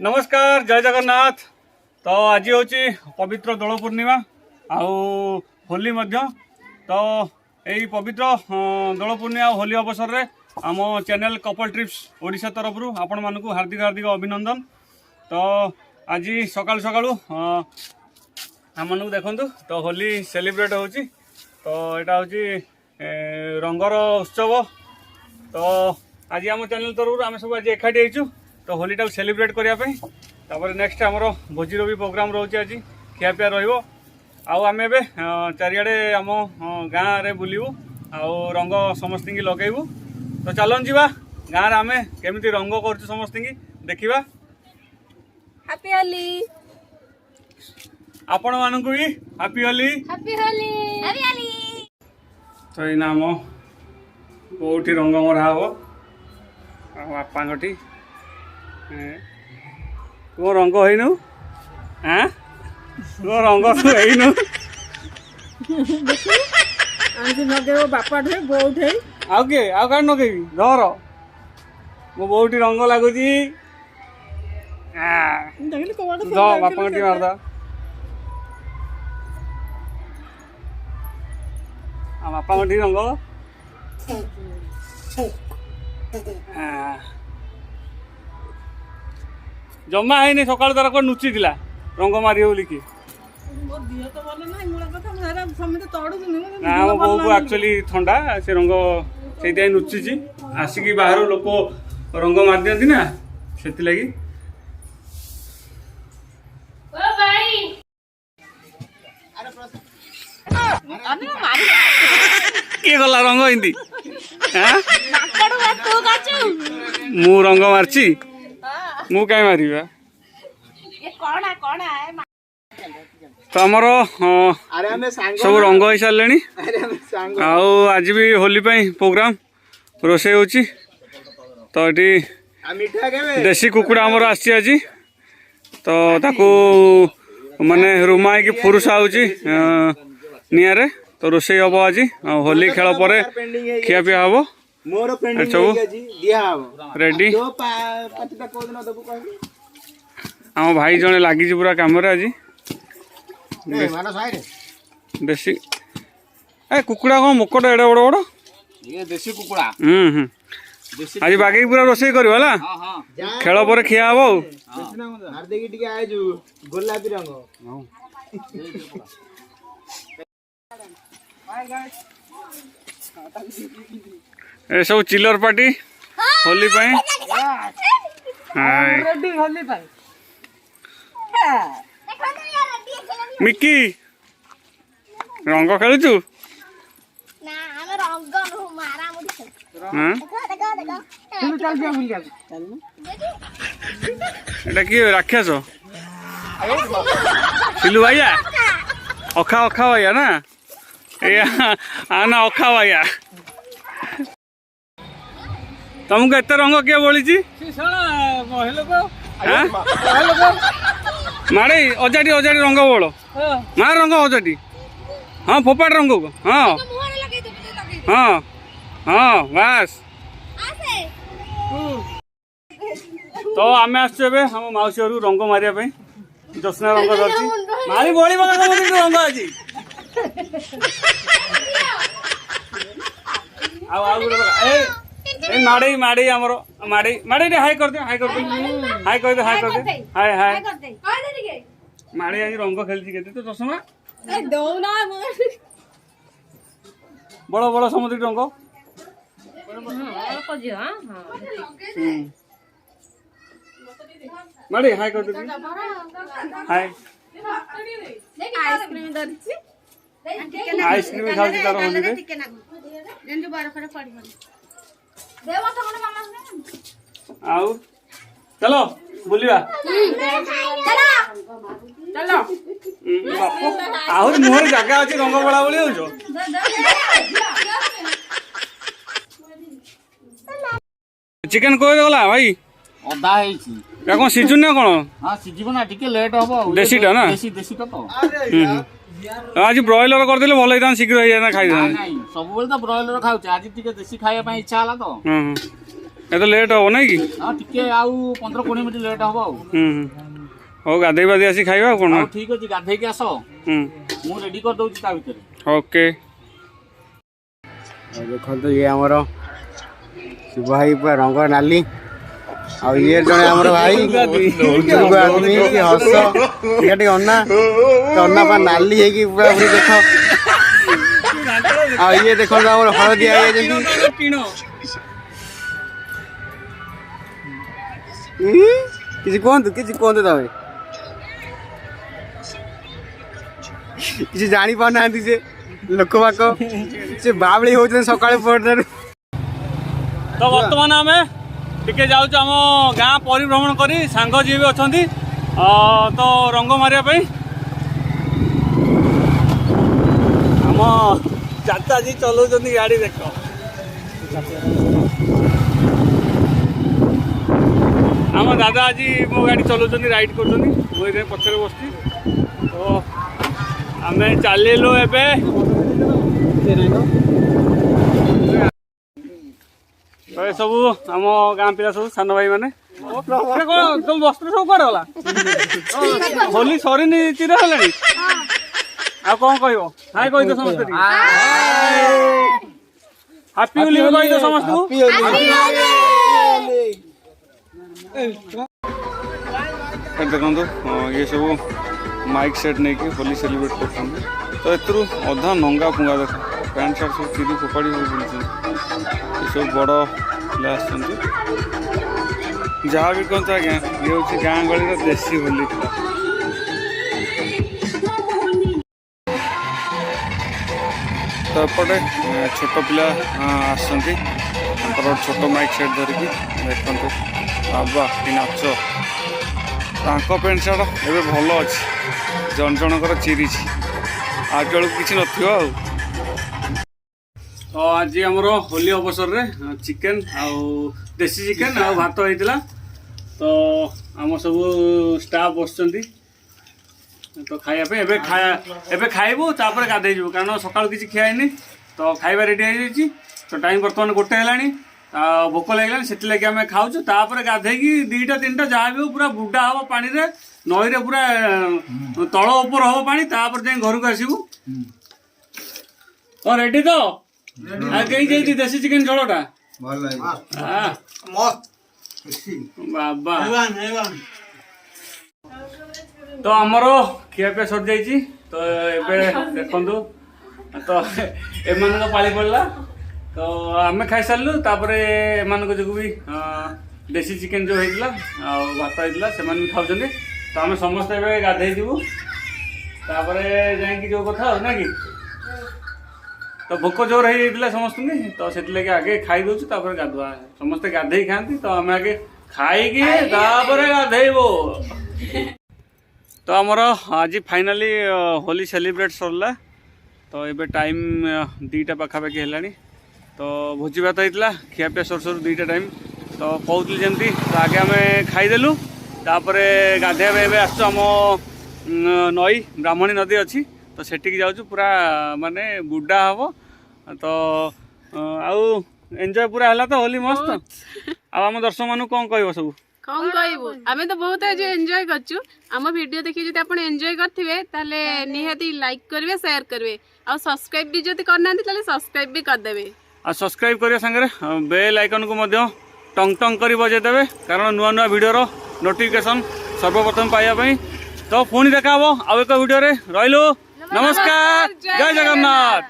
नमस्कार जय जगन्नाथ। तो आज हूँ पवित्र दोल पूर्णिमा आउ होली मध्य। तो यही पवित्र दोल पूर्णिमा होली अवसर में आम चैनल कपल ट्रिप्स ओडिशा तरफ आपण मानक हार्दिक हार्दिक अभिनंदन। तो आज सकाळु सकाळु आम मानक देखु तो होली सेलिब्रेट होची। तो यहाँ हूँ रंगर उत्सव। तो आज आम चैनल तरफ आम सब आज एकाठी होइछु तो होली टाक सेलिब्रेट करने नेक्स्ट आमर भोजीर भी प्रोग्राम रोचे। आज खियापिया रहिबो आम ए चारिआडे आम गाँव में बुलू आउ रंग समस्त की लगेबू। तो चलन जीवा गाँव में आम केमिति रंग कर समस्त की देखा। हैप्पी होली आपण मानक भी happy Holi. Happy Holi happy Holi. तो ये आम कौटी रंग मरा हम बापाठी तुम रंग होइनु हाँ तुम रंग तू होइनु नगेब बापा ठे बो ठे आउ के आउ का नगेबी धर मो बहुटी रंग लगुच बापा टी मारद बापा टी रंग जमा है सकाल तार कौन नुची रंग मार बोलिकी ना मो बो को एक्चुअली ठंडा से रंग से नुची आसिकी बाहर लोक रंग मार दिखती ना से लगी किए गला रंग हिंदी मु रंग मारची मु कहीं मार तो आमर सब रंग हो सारे आज भी होली प्रोग्राम रोसे होची। तो ये देसी कुकुड़ा आमर आसी आज तो ताकू माने रुमाई की फुरुसा होची निआरे तो रोसे हम आज होली खेल पर खियापिया हम सब रेडी। आम भाई जड़े लगी पूरा कम आज देसी ए कुकुड़ा कौन मुकट एडे बड़ बड़ ये देसी कुकुड़ा आज बागे पूरा रोसे कर खेल पर खिया हम गोलापी रंग ए सब चिलर पार्टी होली मिक्की रंग खेलुचु एटा कि राक्षस सिलु भैया अखा अखा भैया ना आना अखा भैया तुमको एत रंग किए बोली मारे अजाटी अजाटी रंग बोल मार रंग अजाटी हाँ फोपाट रंग को हाँ हाँ हाँ बस। तो आम आसवे हम मौसी घर रंग मारे जसना रंग धरती मारी बड़ी रंग आज माड़े माड़े आमर माड़े माड़े हाई कर दे हाई कर दे हाई कर दे हाई कर दे हाय हाय माड़े आज रंग खेलती के तो चषमा बड़ बड़ समुद्री रंग माड़े हाई कर दे हाय आइसक्रीम खाऊँ तार होली चलो बुलिया आहरी मुहर जगह अच्छी रंग बड़ा बोली हो चिकेन कोई गला भाई अदा कौन सीजुन ना कौन हाँ सीझिब ना टिके लेट हम देसीटा ना देसी देसी तो आज ब्रॉयलर कर देले भल शीघ्र हो जाए खाई सब बेले तो ब्रॉयलर खाऊ आज टिके देसी खाया इच्छा हला तो ଏ ତ ଲେଟ୍ ହବ ନାଇଁ କି? ହଁ ଟିକେ ଆଉ 15-20 ମିନିଟ୍ ଲେଟ୍ ହବ ଆଉ। ହଉ ଗାଧେଇ ପାଧେଇ ଆସି ଖାଇବା ଆଉ କ'ଣ? ହଉ ଠିକ୍ ଅଛି, ଗାଧେଇକି ଆସ, ମୁଁ ରେଡି କରିଦଉଛି ତା ଭିତରେ। ଓକେ। ଦେଖନ୍ତୁ ଇଏ ଆମର ଶିବ ଭାଇ ପୁରା ରଙ୍ଗ ନାଲି, ଆଉ ଇଏ ଜଣେ ଆମର ଭାଇ ବୁଜୁର୍ଗ ଆଦମୀ କି ହସ ଟିକେ ଅନା ପା ନାଲି ହେଇକି ପୁରା ପୁରି ଦେଖ। ଆଉ ଇଏ ଦେଖନ୍ତୁ ଆମର ହଳଦିଆ ହେଇଯାଇଛନ୍ତି। କିଛି କୁହନ୍ତୁ ତମେ, କିଛି ଜାଣିପାରୁନାହାନ୍ତି ସେ ଲୋକ ବାକ, ସେ ବାବଳି ହଉଛନ୍ତି ସକାଳେ ପରଠାରୁ। ତ ବର୍ତ୍ତମାନ ଆମେ ଟିକେ ଯାଉଛୁ ଆମ ଗାଁ ପରିଭ୍ରମଣ କରି, ସାଙ୍ଗ ଯିଏ ବି ଅଛନ୍ତି ତ ରଙ୍ଗ ମାରିବା ପାଇଁ। ଆମ ଚାଚା ଆଜି ଚଲାଉଛନ୍ତି ଗାଡ଼ି, ଦେଖ। ଆମ ଦାଦା ଆଜି ମୋ ଗାଡ଼ି ଚଲାଉଛନ୍ତି, ରାଇଡ୍ କରୁଛନ୍ତି, ମୁଁ ଏଇଠି ପଛରେ ବସିଛି। ତ ଆମେ ଚାଲିଲୁ ଏବେ। ସବୁ ଆମ ଗାଁ ପିଲା ସବୁ ସାନ ଭାଇ ମାନେ। କଣ ତମ ବସ୍ତ୍ର ସବୁ କୁଆଡେ ଗଲା? ହୋଲି ସରିନି, ଚିର ହେଲାଣି। ଆଉ କଣ କହିବ? ହାଇ କହିଦିଅ ସମସ୍ତେ, ହାପି ହୋଲି କହିଦିଅ ସମସ୍ତଙ୍କୁ। ଦେଖନ୍ତୁ ଇଏ ସବୁ ମାଇକ୍ ସେଟ୍ ନେଇକି ହୋଲି ସେଲିବ୍ରେଟ୍ କରୁଛନ୍ତି। ତ ଏଥିରୁ ଅଧା ନଙ୍ଗା ପୁଙ୍ଗା, ଦେଖ ପ୍ୟାଣ୍ଟ ସାର୍ଟ ସବୁ ଚିରି ଫୋପାଡ଼ି ସବୁ ବୁଲୁଛନ୍ତି। ଏସବୁ ବଡ଼ ପିଲା ଆସିଛନ୍ତି। ଯାହା ବି କୁହନ୍ତୁ ଆଜ୍ଞା, ଇଏ ହେଉଛି ଗାଁ ଗହଳିର ଦେଶୀ ହୋଲି ଖେଳ। ତ ଏପଟେ ଛୋଟ ପିଲା ଆସିଛନ୍ତି, ତାଙ୍କର ଛୋଟ ମାଇକ୍ ସେଟ୍ ଧରିକି। ଦେଖନ୍ତୁ ବାବା କି ନାଚ। ତାଙ୍କ ପ୍ୟାଣ୍ଟ ସାର୍ଟ ଏବେ ଭଲ ଅଛି, ଜଣ ଜଣଙ୍କର ଚିରିଛି, ଆଉ ବେଳକୁ କିଛି ନଥିବ ଆଉ। ତ ଆଜି ଆମର ହୋଲି ଅବସରରେ ଚିକେନ୍ ଆଉ ଦେଶୀ ଚିକେନ୍ ଆଉ ଭାତ ହେଇଥିଲା। ତ ଆମ ସବୁ ଷ୍ଟାଫ୍ ବସୁଛନ୍ତି ତ ଖାଇବା ପାଇଁ। ଏବେ ଖାଇବୁ, ତାପରେ ଗାଧେଇଯିବୁ, କାରଣ ସକାଳୁ କିଛି ଖିଆ ହେଇନି। ତ ଖାଇବା ରେଡ଼ି ହେଇଯାଇଛି। ତ ଟାଇମ୍ ବର୍ତ୍ତମାନ 1 ହେଲାଣି, ଭୋକ ଲାଗିଲାଣି, ସେଥିଲାଗି ଆମେ ଖାଉଛୁ। ତାପରେ ଗାଧେଇକି 2ଟା 3ଟା ଯାହା ବି ହଉ ପୁରା ବୁଡ଼ା ହବ ପାଣିରେ, ନଈରେ ପୁରା ତଳ ଉପର ହବ ପାଣି, ତାପରେ ଯାଇ ଘରକୁ ଆସିବୁ। ତ ରେଡ଼ି ତ? କେହି ଯାଇତି ଦେଶୀ ଚିକେନ୍ ଝୋଳଟା ବାବା। ତ ଆମର ଖିଆପିଆ ସରିଯାଇଛି। ତ ଏବେ ଦେଖନ୍ତୁ, ତ ଏମାନଙ୍କ ପାଳି ପଡ଼ିଲା। ତ ଆମେ ଖାଇସାରିଲୁ, ତାପରେ ଏମାନଙ୍କ ଯୋଗୁଁ ବି ଦେଶୀ ଚିକେନ୍ ଯେଉଁ ହେଇଥିଲା ଆଉ ଭାତ ହେଇଥିଲା, ସେମାନେ ବି ଖାଉଛନ୍ତି। ତ ଆମେ ସମସ୍ତେ ଏବେ ଗାଧେଇ ଯିବୁ, ତାପରେ ଯାଇକି ଯେଉଁ କଥା ଆଉ ନା କି। ତ ଭୋକ ଜୋର ହେଇଯାଇଥିଲା ସମସ୍ତଙ୍କୁ, ତ ସେଥିଲାଗି ଆଗେ ଖାଇ ଦେଉଛୁ, ତାପରେ ଗାଧୁଆ। ସମସ୍ତେ ଗାଧେଇ ଖାଆନ୍ତି, ତ ଆମେ ଆଗେ ଖାଇକି ତାପରେ ଗାଧେଇବୁ। ତ ଆମର ଆଜି ଫାଇନାଲି ହୋଲି ସେଲିବ୍ରେଟ୍ ସରିଲା। ତ ଏବେ ଟାଇମ୍ 2ଟା ପାଖାପାଖି ହେଲାଣି। ତ ଭୋଜି ଭାତ ହେଇଥିଲା, ଖିଆପିଆ ସରୁ ସରୁ 2ଟା ଟାଇମ୍। ତ କହୁଥିଲି ଯେମିତି, ତ ଆଗେ ଆମେ ଖାଇଦେଲୁ, ତାପରେ ଗାଧେଇବା ପାଇଁ ଏବେ ଆସୁଛୁ। ଆମ ନଈ ବ୍ରାହ୍ମଣୀ ନଦୀ ଅଛି, ତ ସେଠିକି ଯାଉଛୁ। ପୁରା ମାନେ ବୁଡ଼ା ହବ। ତ ଆଉ ଏନ୍ଜୟ ପୁରା ହେଲା ତ ହୋଲି ମସ୍ତ। ଆଉ ଆମ ଦର୍ଶକ ମାନଙ୍କୁ କ'ଣ କହିବ ସବୁ? କଣ କହିବୁ, ଆମେ ତ ବହୁତ ଆଜି ଏନ୍ଜୟ କରିଛୁ। ଆମ ଭିଡିଓ ଦେଖି ଯଦି ଆପଣ ଏନ୍ଜୟ କରିଥିବେ, ତାହେଲେ ନିହାତି ଲାଇକ୍ କରିବେ, ସେୟାର କରିବେ, ଆଉ ସବସ୍କ୍ରାଇବ୍ ବି ଯଦି କରିନାହାନ୍ତି ତାହେଲେ ସବସ୍କ୍ରାଇବ୍ ବି କରିଦେବେ। ଆଉ ସବସ୍କ୍ରାଇବ୍ କରିବା ସାଙ୍ଗରେ ବେଲ୍ ଆଇକନ୍କୁ ମଧ୍ୟ ଟଙ୍ଗ ଟଙ୍ଗ କରି ବଜାଇଦେବେ, କାରଣ ନୂଆ ନୂଆ ଭିଡ଼ିଓର ନୋଟିଫିକେସନ୍ ସର୍ବପ୍ରଥମେ ପାଇବା ପାଇଁ। ତ ପୁଣି ଦେଖା ହେବ ଆଉ ଏକ ଭିଡ଼ିଓରେ। ରହିଲୁ, ନମସ୍କାର, ଜୟ ଜଗନ୍ନାଥ।